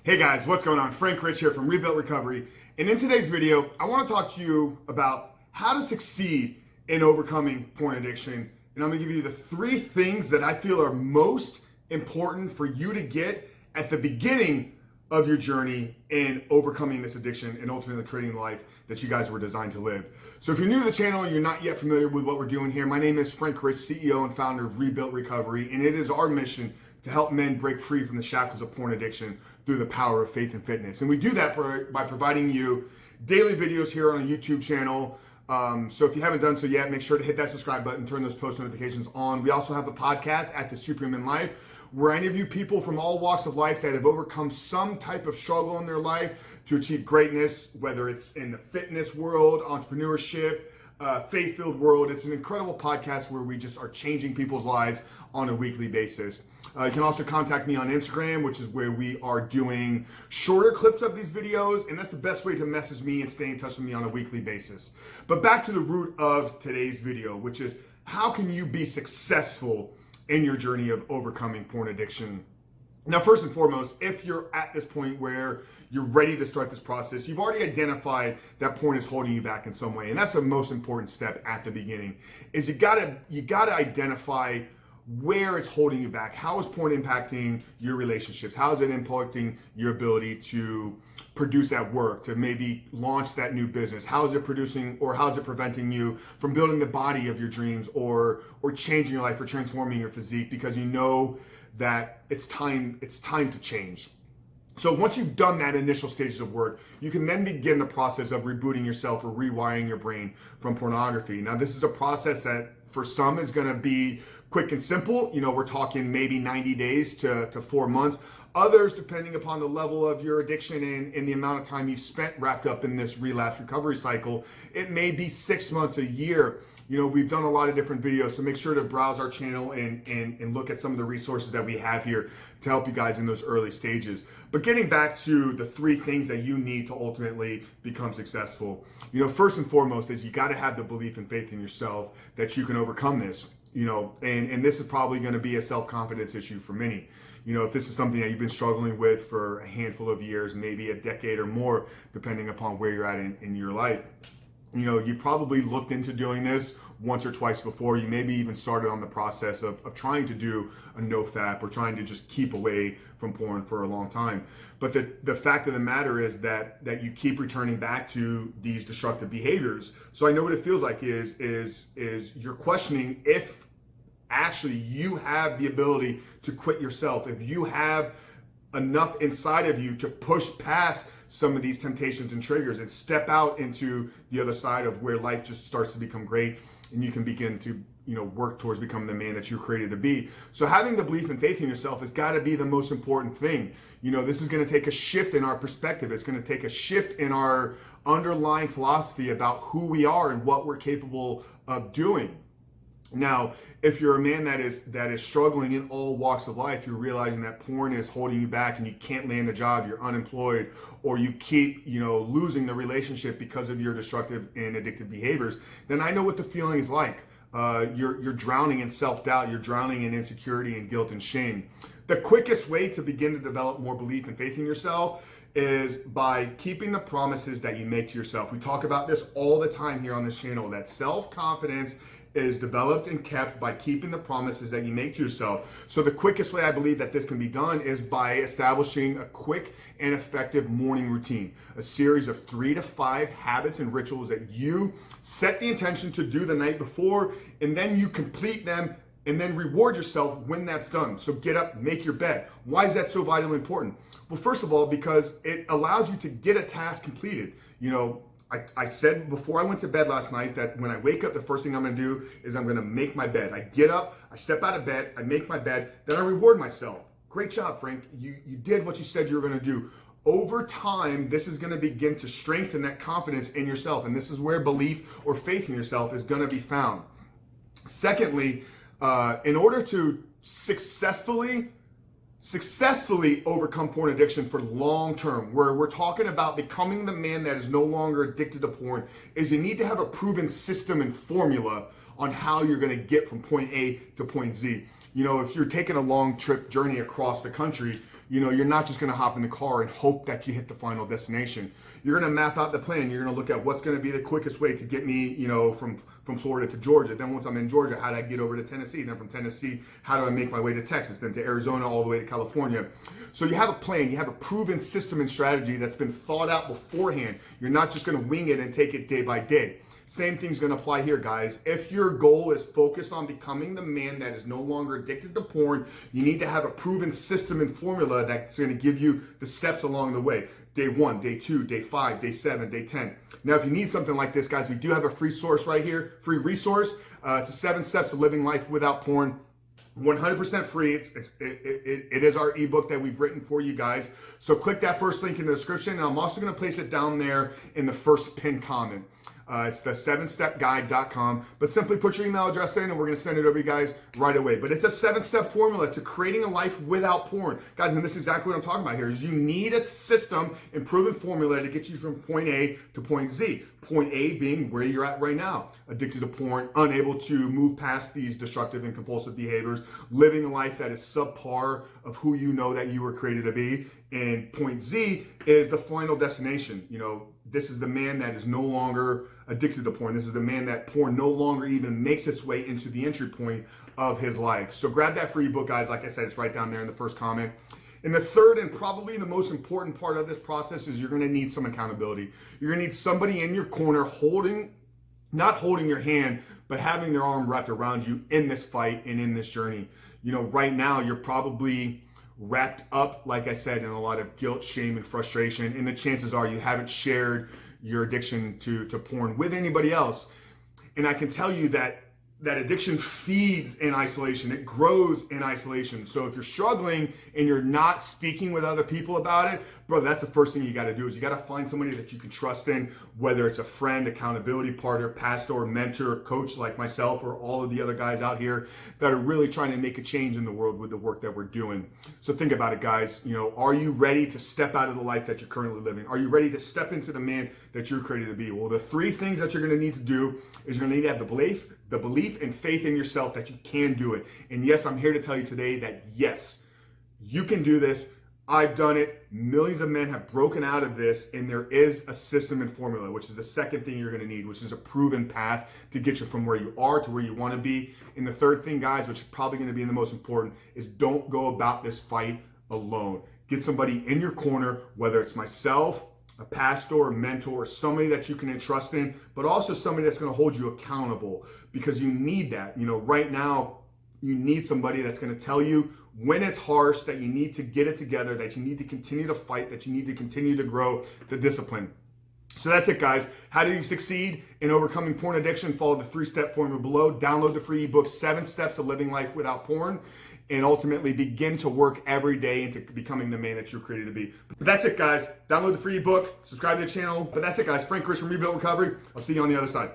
Hey guys, what's going on? Frank Rich here from Rebuilt Recovery. And in today's video, I want to talk to you about how to succeed in overcoming porn addiction. And I'm going to give you the 3 things that I feel are most important for you to get at the beginning of your journey in overcoming this addiction and ultimately creating the life that you guys were designed to live. So if you're new to the channel and you're not yet familiar with what we're doing here, my name is Frank Rich, CEO and founder of Rebuilt Recovery, and it is our mission to help men break free from the shackles of porn addiction through the power of faith and fitness. And we do that by providing you daily videos here on a YouTube channel. So if you haven't done so yet, make sure to hit that subscribe button, turn those post notifications on. We also have a podcast at the Superhuman Life, where I interview people from all walks of life that have overcome some type of struggle in their life to achieve greatness, whether it's in the fitness world, entrepreneurship, faith-filled world. It's an incredible podcast where we just are changing people's lives on a weekly basis. You can also contact me on Instagram, which is where we are doing shorter clips of these videos, and that's the best way to message me and stay in touch with me on a weekly basis. But back to the root of today's video, which is how can you be successful in your journey of overcoming porn addiction? Now, first and foremost, if you're at this point where you're ready to start this process, you've already identified that porn is holding you back in some way. And that's the most important step at the beginning, is you gotta identify where it's holding you back. How is porn impacting your relationships? How is it impacting your ability to produce at work, to maybe launch that new business? How is it producing, or how is it preventing you from building the body of your dreams, or changing your life, or transforming your physique, because you know that it's time to change. So once you've done that initial stages of work, you can then begin the process of rebooting yourself or rewiring your brain from pornography. Now, this is a process that for some is going to be quick and simple. You know, we're talking maybe 90 days to 4 months. Others, depending upon the level of your addiction and the amount of time you spent wrapped up in this relapse recovery cycle, it may be 6 months, a year. You know, we've done a lot of different videos, so make sure to browse our channel and look at some of the resources that we have here to help you guys in those early stages. But getting back to the 3 things that you need to ultimately become successful, you know, first and foremost is you got to have the belief and faith in yourself that you can overcome this. You know, and this is probably going to be a self-confidence issue for many. You know, if this is something that you've been struggling with for a handful of years, maybe a decade or more, depending upon where you're at in your life, you know, you probably looked into doing this once or twice before. You maybe even started on the process of trying to do a nofap or trying to just keep away from porn for a long time. But the fact of the matter is that you keep returning back to these destructive behaviors. So I know what it feels like is you're questioning if actually you have the ability to quit yourself, if you have enough inside of you to push past some of these temptations and triggers and step out into the other side of where life just starts to become great and you can begin to, you know, work towards becoming the man that you're created to be. So having the belief and faith in yourself has got to be the most important thing. You know, this is going to take a shift in our perspective. It's going to take a shift in our underlying philosophy about who we are and what we're capable of doing. Now, if you're a man that is struggling in all walks of life, you're realizing that porn is holding you back and you can't land the job, you're unemployed, or you keep, you know, losing the relationship because of your destructive and addictive behaviors, then I know what the feeling is like. You're drowning in self-doubt, you're drowning in insecurity and guilt and shame. The quickest way to begin to develop more belief and faith in yourself is by keeping the promises that you make to yourself. We talk about this all the time here on this channel, that self-confidence is developed and kept by keeping the promises that you make to yourself. So the quickest way I believe that this can be done is by establishing a quick and effective morning routine, a series of 3 to 5 habits and rituals that you set the intention to do the night before, and then you complete them and then reward yourself when that's done. So get up, make your bed. Why is that so vitally important? Well, first of all, because it allows you to get a task completed. You know, I said before I went to bed last night that when I wake up, the first thing I'm going to do is I'm going to make my bed. I get up, I step out of bed, I make my bed, then I reward myself. Great job, Frank. You did what you said you were going to do. Over time, this is going to begin to strengthen that confidence in yourself, and this is where belief or faith in yourself is going to be found. Secondly, in order to successfully overcome porn addiction for long term, where we're talking about becoming the man that is no longer addicted to porn, is you need to have a proven system and formula on how you're going to get from point A to point Z. You know, if you're taking a long trip journey across the country, you're not just going to hop in the car and hope that you hit the final destination. You're going to map out the plan. You're going to look at what's going to be the quickest way to get me, from Florida to Georgia. Then once I'm in Georgia, how do I get over to Tennessee? Then from Tennessee, how do I make my way to Texas? Then to Arizona, all the way to California. So you have a plan. You have a proven system and strategy that's been thought out beforehand. You're not just going to wing it and take it day by day. Same thing's going to apply here, guys. If your goal is focused on becoming the man that is no longer addicted to porn, you need to have a proven system and formula that's going to give you the steps along the way. Day 1, day 2, day 5, day 7, day 10. Now, if you need something like this, guys, we do have a free resource right here. It's a 7 steps to living life without porn. 100% free. It is our ebook that we've written for you guys. So click that first link in the description, and I'm also going to place it down there in the first pinned comment. It's the 7stepguide.com, but simply put your email address in and we're going to send it over to you guys right away. But it's a 7-step formula to creating a life without porn. Guys, and this is exactly what I'm talking about here, is you need a system and proven formula to get you from point A to point Z. Point A being where you're at right now, addicted to porn, unable to move past these destructive and compulsive behaviors, living a life that is subpar of who you know that you were created to be. And point Z is the final destination. This is the man that is no longer addicted to porn. This is the man that porn no longer even makes its way into the entry point of his life. So grab that free book, guys. Like I said, it's right down there in the first comment. And the third and probably the most important part of this process is you're going to need some accountability. You're going to need somebody in your corner not holding your hand, but having their arm wrapped around you in this fight and in this journey. Right now you're probably wrapped up, like I said, in a lot of guilt, shame, and frustration. And the chances are you haven't shared your addiction to porn with anybody else. And I can tell you that addiction feeds in isolation. It grows in isolation. So if you're struggling and you're not speaking with other people about it, bro, that's the first thing you got to do is you got to find somebody that you can trust in, whether it's a friend, accountability partner, pastor, mentor, coach like myself, or all of the other guys out here that are really trying to make a change in the world with the work that we're doing. So think about it, guys. Are you ready to step out of the life that you're currently living? Are you ready to step into the man that you're created to be? Well, the 3 things that you're going to need to do is you're going to need to have the belief and faith in yourself that you can do it. And yes, I'm here to tell you today that yes, you can do this. I've done it. Millions of men have broken out of this, and there is a system and formula, which is the second thing you're going to need, which is a proven path to get you from where you are to where you want to be. And the third thing, guys, which is probably going to be the most important, is don't go about this fight alone. Get somebody in your corner, whether it's myself, a pastor, a mentor, somebody that you can entrust in, but also somebody that's going to hold you accountable, because you need that. Right now, you need somebody that's going to tell you when it's harsh, that you need to get it together, that you need to continue to fight, that you need to continue to grow the discipline. So that's it, guys. How do you succeed in overcoming porn addiction? Follow the 3-step formula below. Download the free ebook, 7 Steps to Living Life Without Porn, and ultimately begin to work every day into becoming the man that you're created to be. But that's it, guys. Download the free ebook, subscribe to the channel. But that's it, guys. Frank Chris from Rebuilt Recovery. I'll see you on the other side.